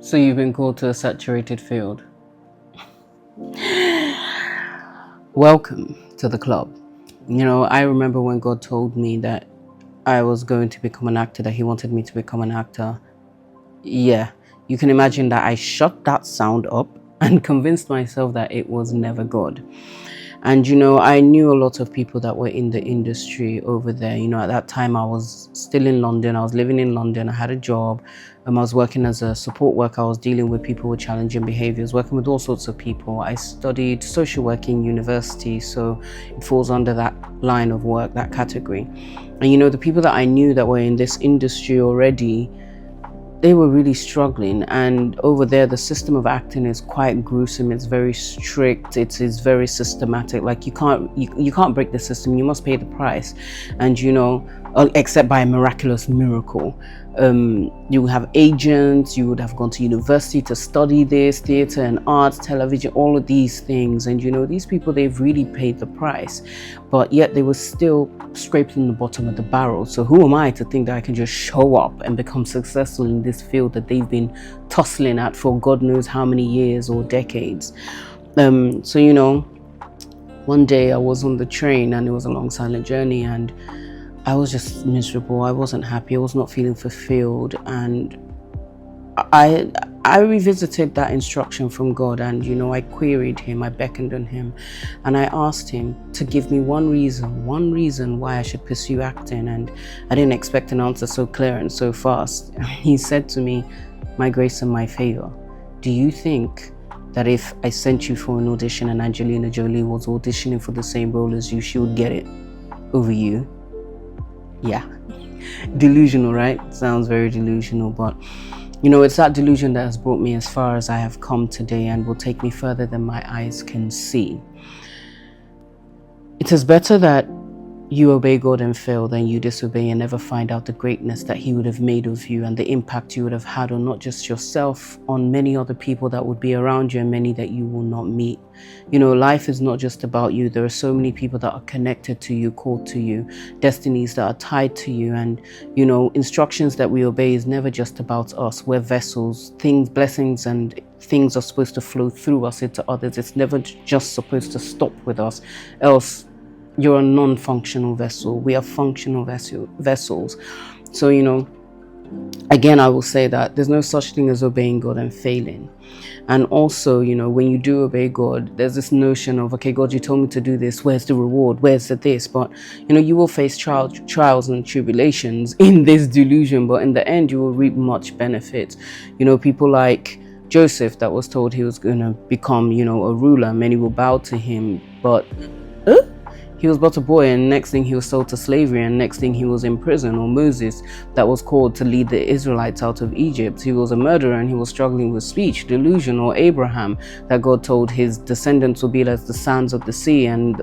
So you've been called to a saturated field. Welcome to the club. I remember when God told me that I was going to become an actor, that He wanted me to become an actor. Yeah, you can imagine that I shut that sound up and convinced myself that it was never God. And I knew a lot of people that were in the industry over there. At that time I was still in London. I was living in London. I had a job. I was working as a support worker. I was dealing with people with challenging behaviors, working with all sorts of people. I studied social work in university, so it falls under that line of work, that category. And the people that I knew that were in this industry already, they were really struggling. And over there, the system of acting is quite gruesome. It's very strict. It is very systematic. Like you can't break the system. You must pay the price. And except by a miraculous miracle. You have agents. You would have gone to university to study this, theater and arts, television, all of these things. And these people, they've really paid the price, but yet they were still scraping the bottom of the barrel. So who am I to think that I can just show up and become successful in this field that they've been tussling at for God knows how many years or decades? So one day I was on the train, and it was a long silent journey, and I was just miserable. I wasn't happy. I was not feeling fulfilled. And I revisited that instruction from God, and I queried Him. I beckoned on Him, and I asked Him to give me one reason why I should pursue acting. And I didn't expect an answer so clear and so fast. He said to me, "My grace and my favor. Do you think that if I sent you for an audition and Angelina Jolie was auditioning for the same role as you, she would get it over you?" Yeah. Delusional, right? Sounds very delusional, but it's that delusion that has brought me as far as I have come today, and will take me further than my eyes can see. It is better that you obey God and fail than you disobey and never find out the greatness that He would have made of you, and the impact you would have had on not just yourself, on many other people that would be around you, and many that you will not meet. Life is not just about you. There are so many people that are connected to you, called to you, destinies that are tied to you, and instructions that we obey is never just about us. We're vessels. Blessings and things are supposed to flow through us into others. It's never just supposed to stop with us, else you're a non-functional vessel. We are functional vessels. So again, I will say that there's no such thing as obeying God and failing. And also, when you do obey God, there's this notion of, okay, God, you told me to do this. Where's the reward? Where's the this? But, you will face trials and tribulations in this delusion, but in the end, you will reap much benefit. People like Joseph, that was told he was going to become, a ruler. Many will bow to him, but he was but a boy, and next thing he was sold to slavery, and next thing he was in prison. Or Moses, that was called to lead the Israelites out of Egypt. He was a murderer and he was struggling with speech, delusion. Or Abraham, that God told his descendants will be like the sands of the sea, and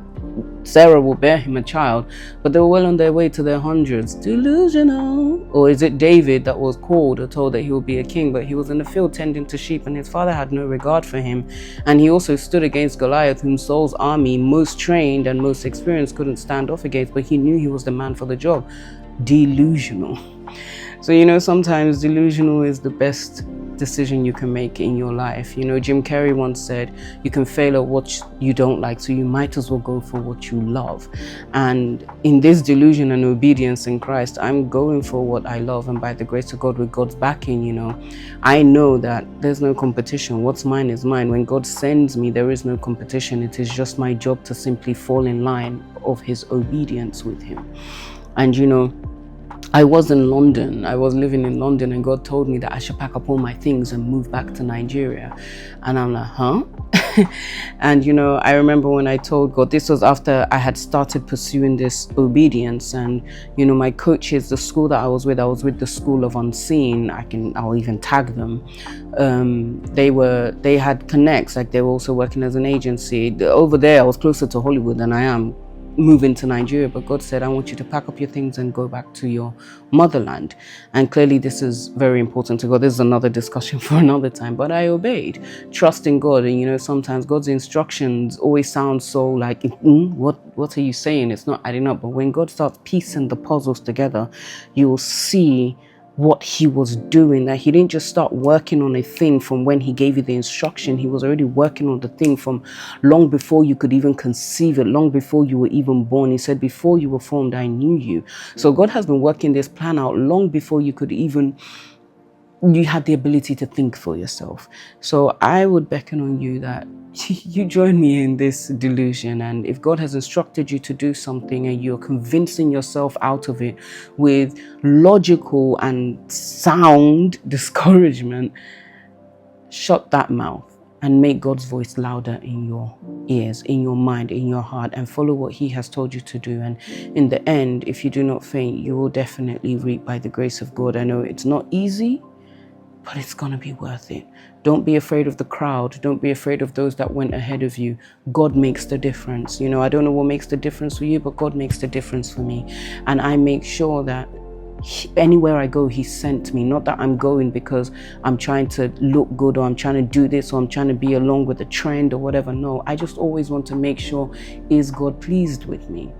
Sarah will bear him a child, but they were well on their way to their hundreds. Delusional. Or is it David, that was called or told that he would be a king, but he was in the field tending to sheep, and his father had no regard for him. And he also stood against Goliath, whom Saul's army, most trained and most experienced, couldn't stand off against, but he knew he was the man for the job. Delusional. So sometimes delusional is the best decision you can make in your life. Jim Carrey once said, you can fail at what you don't like, so you might as well go for what you love. And in this delusion and obedience in Christ, I'm going for what I love, and by the grace of God, with God's backing, I know that there's no competition. What's mine is mine. When God sends me, there is no competition. It is just my job to simply fall in line of His obedience with Him. And I was in London. I was living in London, and God told me that I should pack up all my things and move back to Nigeria. And I'm like, huh? And I remember when I told God, this was after I had started pursuing this obedience. And my coaches, the school that I was with the School of Unseen. I'll even tag them. They had connects, like they were also working as an agency. Over there, I was closer to Hollywood than I am moving to Nigeria, but God said, I want you to pack up your things and go back to your motherland. And clearly this is very important to God. This is another discussion for another time, but I obeyed, trusting God. And sometimes God's instructions always sound so like, what are you saying? It's not adding up. But when God starts piecing the puzzles together, you will see what he was doing, that he didn't just start working on a thing from when he gave you the instruction. He was already working on the thing from long before you could even conceive it, long before you were even born. He said, before you were formed, I knew you. So God has been working this plan out long before you had the ability to think for yourself. So I would beckon on you that you join me in this delusion. And if God has instructed you to do something and you're convincing yourself out of it with logical and sound discouragement, shut that mouth and make God's voice louder in your ears, in your mind, in your heart, and follow what he has told you to do. And in the end, if you do not faint, you will definitely reap by the grace of God. I know it's not easy, but it's going to be worth it. Don't be afraid of the crowd. Don't be afraid of those that went ahead of you. God makes the difference. You know, I don't know what makes the difference for you, but God makes the difference for me. And I make sure that anywhere I go, he sent me. Not that I'm going because I'm trying to look good, or I'm trying to do this, or I'm trying to be along with the trend or whatever. No, I just always want to make sure, is God pleased with me?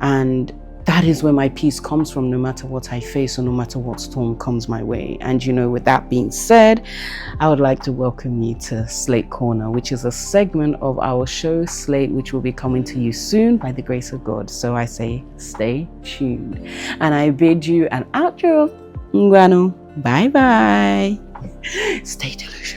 And that is where my peace comes from, no matter what I face or no matter what storm comes my way. And you know, with that being said, I would like to welcome you to Slate Corner, which is a segment of our show Slate, which will be coming to you soon by the grace of God. So I say, stay tuned. And I bid you an outro. Ngwanu. Bye bye. Stay delusional.